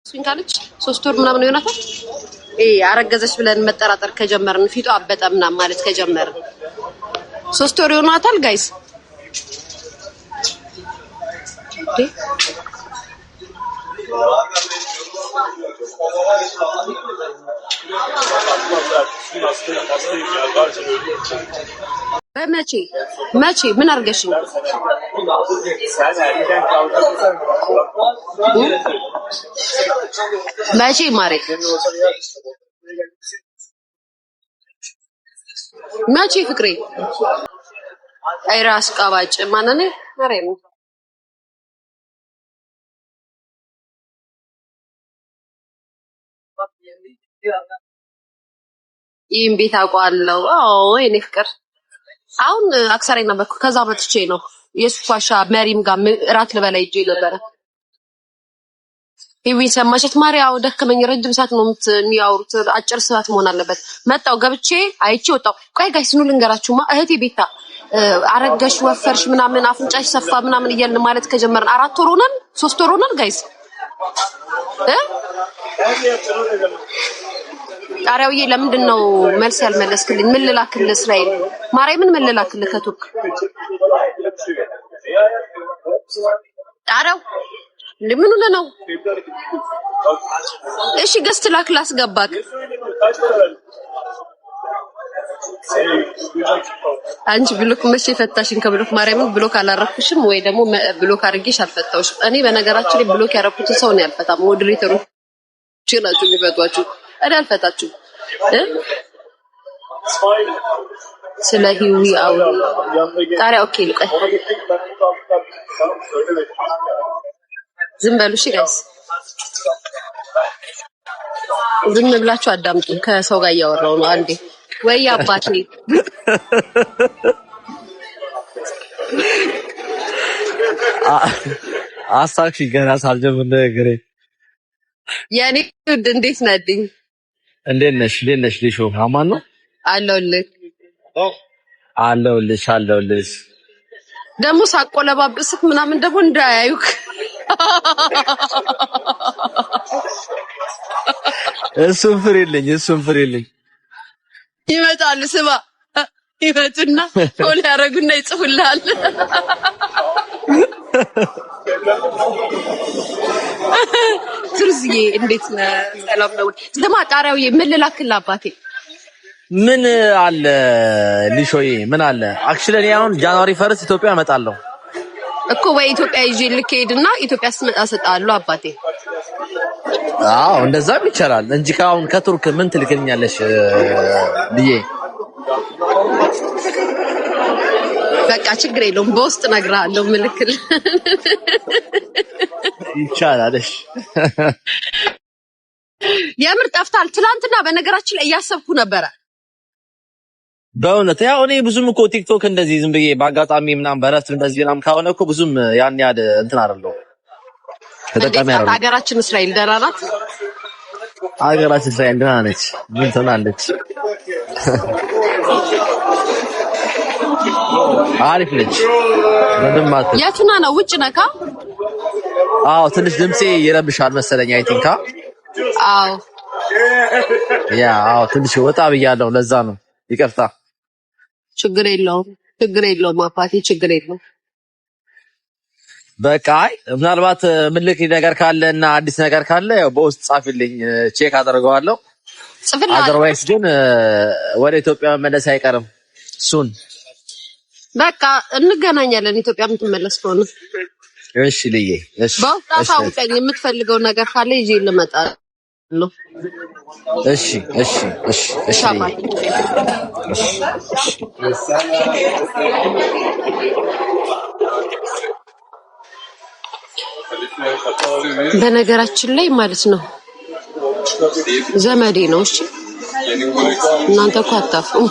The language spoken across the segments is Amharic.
እሱን ካለች 3 ወር ምናምን ይሆናታል። አረገዘች ብለን መጠራጠር ከጀመርን ፊቷ አበጠ ምናምን ማለት ከጀመርን 3 ወር ይሆናታል ጋይስ። በመቼ ምን አርገሽኝ? መቼ ማሬ መቼ ፍቅሬ አይራስ ቃባጭ ማነኔ ማሬም ይሄን ቤት አውቀዋለሁ። እኔ ፍቅር አሁን አክሰሬና በኩ ከዛ መጥቼ ነው የሱፋሻ መሪም ጋር እራት ልበላ ሂጄ ነበረ። ይሄ ሰማሸት ማሪያው ደከመኝ። ረጅም ሰዓት ነው የሚያወሩት፣ አጭር ሰዓት መሆን አለበት። መጣው ገብቼ አይቼ ወጣው። ቆይ ጋይስ ኑ ልንገራችሁማ እህቴ ቤታ አረገሽ ወፈርሽ ምናምን አፍንጫሽ ሰፋ ምናምን እያልን ማለት ከጀመርን 4 ወር ሆነን 3 ወር ሆነን ጋይስ ጣሪያውዬ ለምንድን ነው መልስ ያልመለስክልኝ? ምን ልላክልህ? እስራኤል ማርያምን ምን ልላክልህ? ከቱርክ ጣሪያው ለምን ነው? እሺ ገስት ላክ ላስገባክ። አንቺ ብሎክ መቼ ፈታሽን? ከብሎክ ማርያምን ብሎክ አላረኩሽም ወይ ደግሞ ብሎክ አድርጌሽ አልፈታውሽ። እኔ በነገራችን ላይ ብሎክ ያረኩት ሰው ነው ያልፈታም። ሞዴሬተሩ ችላችሁ የሚፈቷችሁ እኔ አልፈታችሁም። ስለ ሂዊ አው ጣሪያ ኦኬ ልቀይ ዝም በሉ እሺ ጋይስ፣ ዝም ብላችሁ አዳምጡ። ከሰው ጋር እያወራው ነው። አንዴ ወይ አባቴ አሳክሽ ገና ሳልጀምር ነገሬ ያኔ እንዴት ነድኝ? እንዴት ነሽ ልሾ? አማን ነው አለሁልሽ። ደግሞ ሳቆለባብስክ ምናምን ደግሞ እንዳያዩክ እሱን ፍሬልኝ ይመጣሉ። ስማ ይመጡና ፎሎ ያረጉና ይጽፉልሃል። ትርዝዬ እንዴት ነህ? ሰላም ነው? ስማ ጣሪያውዬ ምን ልላክልህ? አባቴ ምን አለ ልሾዬ ምን አለ? አክቹሊ እኔ አሁን ጃንዋሪ ፈርስት ኢትዮጵያ እመጣለሁ እኮ። ወይ ኢትዮጵያ ይዤ ልክሄድና ኢትዮጵያ ስመጣ እሰጥሃለሁ አባቴ። እንደዛም ይቻላል እንጂ ካሁን ከቱርክ ምን ትልክልኛለሽ ልዬ? በቃ ችግር የለውም በውስጥ እነግርሃለሁ ምልክል ይቻላል። እሺ የምር ጠፍታል። ትናንትና በነገራችን ላይ እያሰብኩ ነበረ በእውነት። ያው እኔ ብዙም እኮ ቲክቶክ እንደዚህ ዝም ብዬ በአጋጣሚ ምናምን በረፍት እንደዚህ ምናምን ካሆነ እኮ ብዙም ያን ያድ እንትን አይደለም ተጠቃሚ አይደለም። ሀገራችን እስራኤል ደህና ናት። ሀገራችን እስራኤል ደህና ነች። ምን ትሆናለች? አሪፍ ነች። ምንም ማለት የቱና ነው? ውጭ ነካ? ትንሽ ድምጼ ይረብሻል መሰለኝ። አይ ቲንክ ትንሽ ወጣ ብያለሁ። ለዛ ነው ይቅርታ። ችግር የለውም አባቴ ችግር የለውም። በቃ ምናልባት ምልክ ነገር ካለና አዲስ ነገር ካለ ያው በውስጥ ጻፍልኝ፣ ቼክ አደርገዋለሁ። አዘርዋይስ ግን ወደ ኢትዮጵያ መመለስ አይቀርም ሱን። በቃ እንገናኛለን ኢትዮጵያ የምትመለስ ከሆነ። እሺ ልዬ፣ እሺ በውስጥ አሳውቀኝ። የምትፈልገው ነገር ካለ ይዤ ልመጣለሁ። እሺ በነገራችን ላይ ማለት ነው ዘመዴ ነው። እሺ እናንተ እኮ አታፍሩም።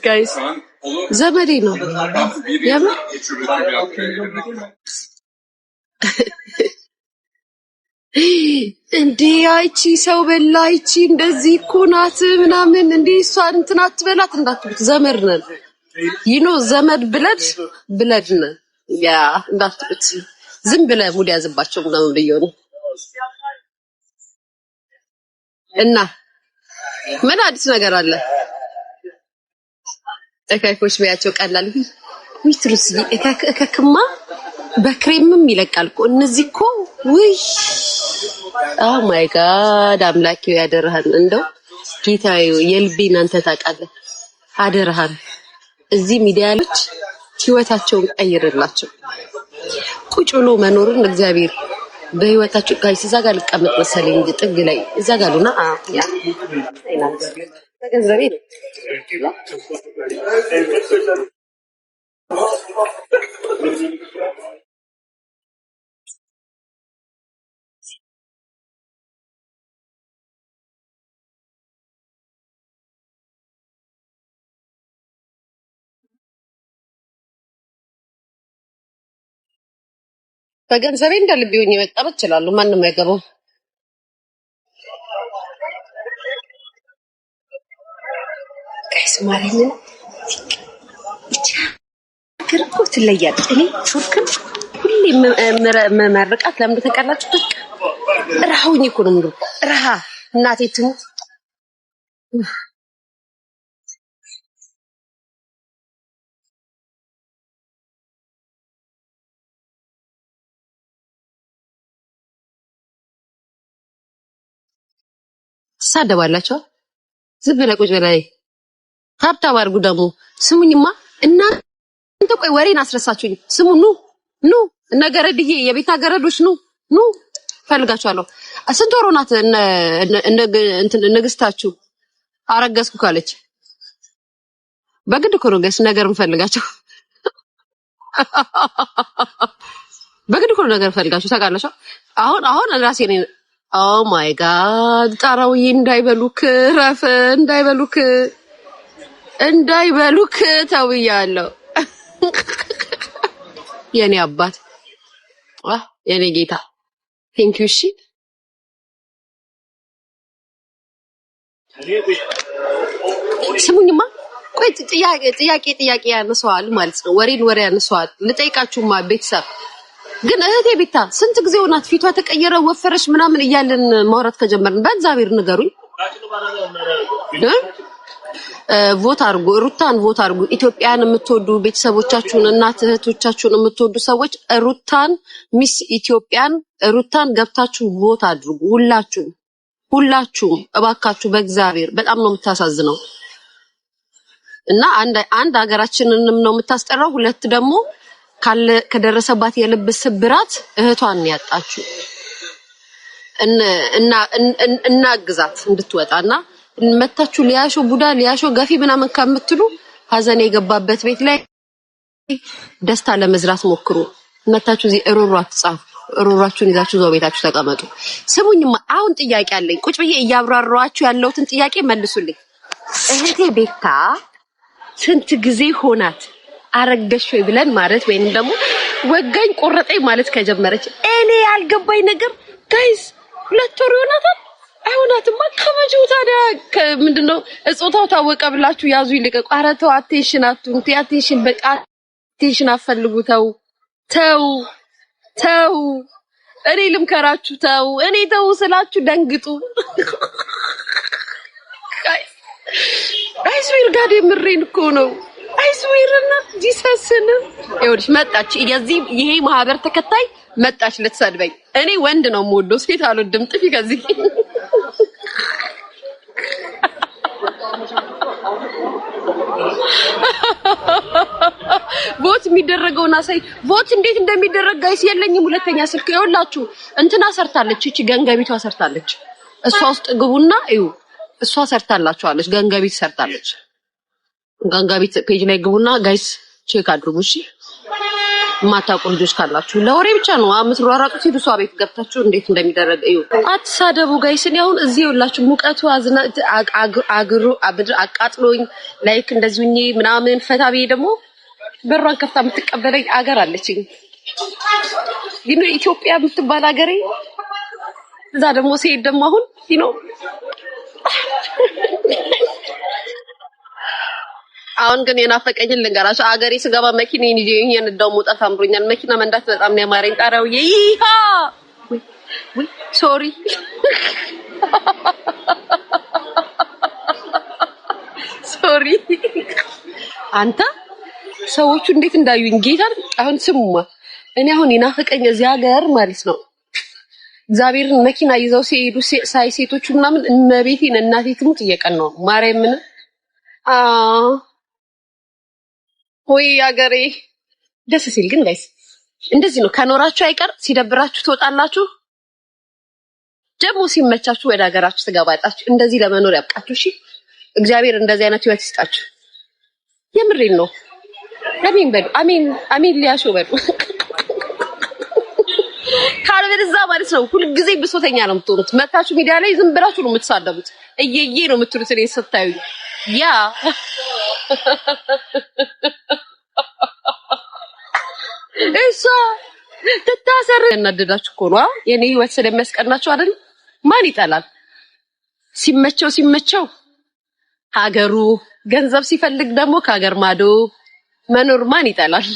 ጋይስ ዘመዴ ነው የምር። እንዴ አይቺ ሰው በላይቺ እንደዚህ እኮ ናት ምናምን። እንዴ እሷ እንትን አትበላት እንዳትሉት፣ ዘመድ ነን። ዘመድ ብለድ ነን። ያ እንዳትሉት ዝም ብለህ ሙድ ያዝባቸው ምናምን ብየው ነው። እና ምን አዲስ ነገር አለ? እከኮች ቢያቸው ቀላል ዊትሩስ እከክማ በክሬምም ይለቃል እኮ እነዚህ እኮ ውይ ኦ ማይ ጋድ አምላኬ ያደረሃን እንደው ጌታዬ የልቤን አንተ ታውቃለህ። አደረሃን እዚህ ሚዲያሎች ህይወታቸውን ቀይርላቸው። ቁጭ ብሎ መኖርን እግዚአብሔር በህይወታቸው ጋይስ እዛ ጋር ልቀመጥ መሰለኝ እንጂ ጥግ ላይ እዛ ጋር ሉና ያ ተገንዘቤ በገንዘቤ እንደልቢውኝ መቀመጥ እችላለሁ። ማንንም አይገባው። ጋይስ ማርያምን ግርቆ ትለያለች። እኔ ቱርክን ሁሌ መመርቃት ለምን ተቀላጭ? በቃ ረሃውኝ እኮ ነው የምለው። ረሃ እናቴ ትሙት ትሳደባላችሁ። ዝም ብለህ ቁጭ በላይ ሀብታም አድርጉ። ደግሞ ስሙኝማ እናንተ ቆይ ወሬን አስረሳችሁኝ። ስሙ ኑ ነገረድዬ የቤታ ገረዶች ኑ ፈልጋችኋለሁ። ስንት ወር ሆናት ንግስታችሁ አረገዝኩ ካለች? በግድ እኮ ነው ገስ ነገር እንፈልጋቸው። በግድ እኮ ነው ነገር እንፈልጋቸው ታውቃላችሁ። አሁን ራሴ ነኝ። ኦ ማይ ጋድ ጣራውዬ እንዳይበሉክ ረፍ እንዳይበሉክ ተውያለሁ። የኔ አባት የኔ ጌታ ቴንክ ዩ። እሺ ስሙኝማ ቆይ ጥያቄ ያነሳዋል ማለት ነው። ወሬ ያነሳዋል። ልጠይቃችሁማ ቤተሰብ ግን እህቴ ቤታ ስንት ጊዜ ሆናት ፊቷ ተቀየረ ወፈረሽ ምናምን እያልን ማውራት ከጀመርን? በእግዚአብሔር ንገሩኝ። ቮት አድርጉ፣ ሩታን ቮት አድርጉ። ኢትዮጵያን የምትወዱ ቤተሰቦቻችሁን እናት እህቶቻችሁን የምትወዱ ሰዎች ሩታን ሚስ ኢትዮጵያን ሩታን ገብታችሁ ቮት አድርጉ። ሁላችሁም እባካችሁ በእግዚአብሔር በጣም ነው የምታሳዝነው። እና አንድ ሀገራችንንም ነው የምታስጠራው። ሁለት ደግሞ ከደረሰባት የልብ ስብራት እህቷን ያጣችሁ እና ግዛት እንድትወጣና መታችሁ ሊያሾ ገፊ ምናምን ከምትሉ ሀዘን የገባበት ቤት ላይ ደስታ ለመዝራት ሞክሩ። መታችሁ እዚህ እሮሮ አትጻፉ። እሮሯችሁን ይዛችሁ እዛው ቤታችሁ ተቀመጡ። ስሙኝማ አሁን ጥያቄ አለኝ። ቁጭ ብዬ እያብራራኋችሁ ያለሁትን ጥያቄ መልሱልኝ። እህቴ ቤታ ስንት ጊዜ ሆናት አረገሽ ወይ ብለን ማለት ወይንም ደግሞ ወጋኝ ቆረጠኝ ማለት ከጀመረች? እኔ ያልገባኝ ነገር ጋይስ 2 ወር ይሆናታል። አይሆናትማ ከመቼው ታዲያ ምንድነው እጾታው ታወቀ ብላችሁ ያዙ ይልቀቁ። ኧረ ተው አቴንሽን አትንኩ። አቴንሽን በቃ አቴንሽን አፈልጉ። ተው እኔ ልምከራችሁ። እኔ ተው ስላችሁ ደንግጡ። አይስዌር ጋር የምሬን እኮ ነው። አይስዌርና ጂሰስን ይኸውልሽ መጣች። ይሄ ማህበር ተከታይ መጣች ልትሰድበኝ። እኔ ወንድ ነው የምወደው ሴት አልወድም። ጥፊ ከዚህ ቮት የሚደረገውና ቮት እንዴት እንደሚደረግ ጋይስ የለኝም። ሁለተኛ ስልክ ይኸውላችሁ እንትና ሰርታለች። እቺ ገንገቢቷ ሰርታለች። እሷ ውስጥ ግቡና እዩ። እሷ ሰርታላችኋለች። ገንገቢት ሰርታለች። ገንገቢት ፔጅ ላይ ግቡና ጋይስ ቼክ አድርጉ። እሺ ማታውቁ ልጆች ካላችሁ ለወሬ ብቻ ነው የምትሯሯጡት። ሂዱ እሷ ቤት ገብታችሁ እንዴት እንደሚደረግ እዩ። አትሳደቡ ጋይስ። እኔ አሁን እዚህ ይኸውላችሁ ሙቀቱ አቃጥሎኝ ላይክ እንደዚሁኝ ምናምን ፈታ ብዬ ደግሞ በሯን ከፍታ የምትቀበለኝ አገር አለችኝ። ግን ኢትዮጵያ የምትባል አገሬ እዛ ደግሞ ሲሄድ ደግሞ አሁን አሁን ግን የናፈቀኝን ልንገራቸው። አገሬ ስገባ መኪናዬን ይዤ የነዳው መውጣት አምሮኛል። መኪና መንዳት በጣም ነው ያማረኝ። ጣራው ይሃ ወይ ሶሪ ሶሪ። አንተ ሰዎቹ እንዴት እንዳዩኝ ጌታን። አሁን ስሙማ እኔ አሁን የናፈቀኝ እዚህ ሀገር ማለት ነው እግዚአብሔርን መኪና ይዘው ሲሄዱ ሳይ ሴቶቹ ምናምን እመቤቴን እናቴ ትሙት እየቀን ነው ማርያምን ወይ ሀገሬ ደስ ሲል ግን ጋይስ እንደዚህ ነው። ከኖራችሁ አይቀር ሲደብራችሁ ትወጣላችሁ፣ ደግሞ ሲመቻችሁ ወደ ሀገራችሁ ትገባላችሁ። እንደዚህ ለመኖር ያብቃችሁ። እሺ እግዚአብሔር እንደዚህ አይነት ህይወት ይስጣችሁ። የምሬን ነው። አሜን በሉ። አሜን አሜን ሊያሾ በሉ። ካልበለዛ ማለት ነው ሁልጊዜ ብሶተኛ ነው የምትሆኑት። መታችሁ ሚዲያ ላይ ዝም ብላችሁ ነው የምትሳደቡት። እየዬ ነው የምትሉት እኔ ስታዩ ያ እሷ ተታሰረ እናደዳችሁ እኮ ነው የኔ ህይወት ስለሚያስቀናችሁ አይደል? ማን ይጠላል? ሲመቸው ሀገሩ ገንዘብ ሲፈልግ ደግሞ ከሀገር ማዶ መኖር ማን ይጠላል?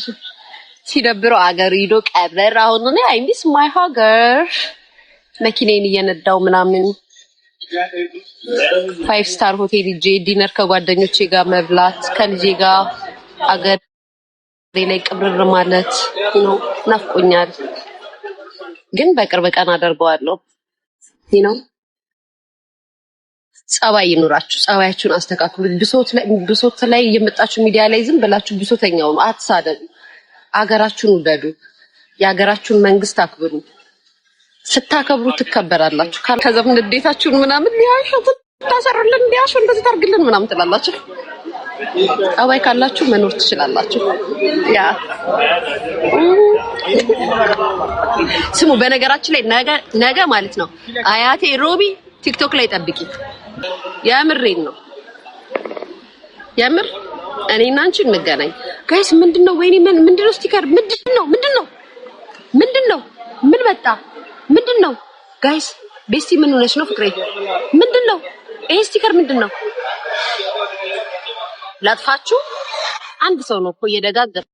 ሲደብረው ሀገር ሄዶ ቀበር። አሁን እኔ አይ ሚስ ማይ ሀገር መኪናዬን እየነዳው ምናምን 5 ስታር ሆቴል ሄጄ ዲነር ከጓደኞቼ ጋር መብላት ከልጄ ጋር አገር ላይ ቅብርር ማለት ነው ናፍቆኛል። ግን በቅርብ ቀን አደርገዋለሁ። ነው ጸባይ ይኑራችሁ። ጸባያችሁን አስተካክሉ። ብሶት ላይ የመጣችሁ ሚዲያ ላይ ዝም ብላችሁ ብሶተኛው ነው አትሳደዱ። አገራችሁን ውደዱ። የሀገራችሁን መንግስት አክብሩ። ስታከብሩ ትከበራላችሁ። ከዛም ንዴታችሁን ምናምን ያሹ ታሰሩልን ያሹ እንደዚህ ታርግልን ምናምን ትላላችሁ። ጸባይ ካላችሁ መኖር ትችላላችሁ። ያ ስሙ በነገራችን ላይ ነገ ማለት ነው አያቴ ሮቢ ቲክቶክ ላይ ጠብቂ። የምሬን ነው የምር እኔና አንቺ እንገናኝ ጋይስ። ምንድነው? ወይኔ ምንድነው? ስቲከር ምንድነው? ምን መጣ? ምንድነው ጋይስ? ቤስቲ ምን ሆነሽ ነው ፍቅሬ? ምንድነው ይሄ ስቲከር? ምንድነው? ላጥፋችሁ? አንድ ሰው ነው እኮ እየደጋገመ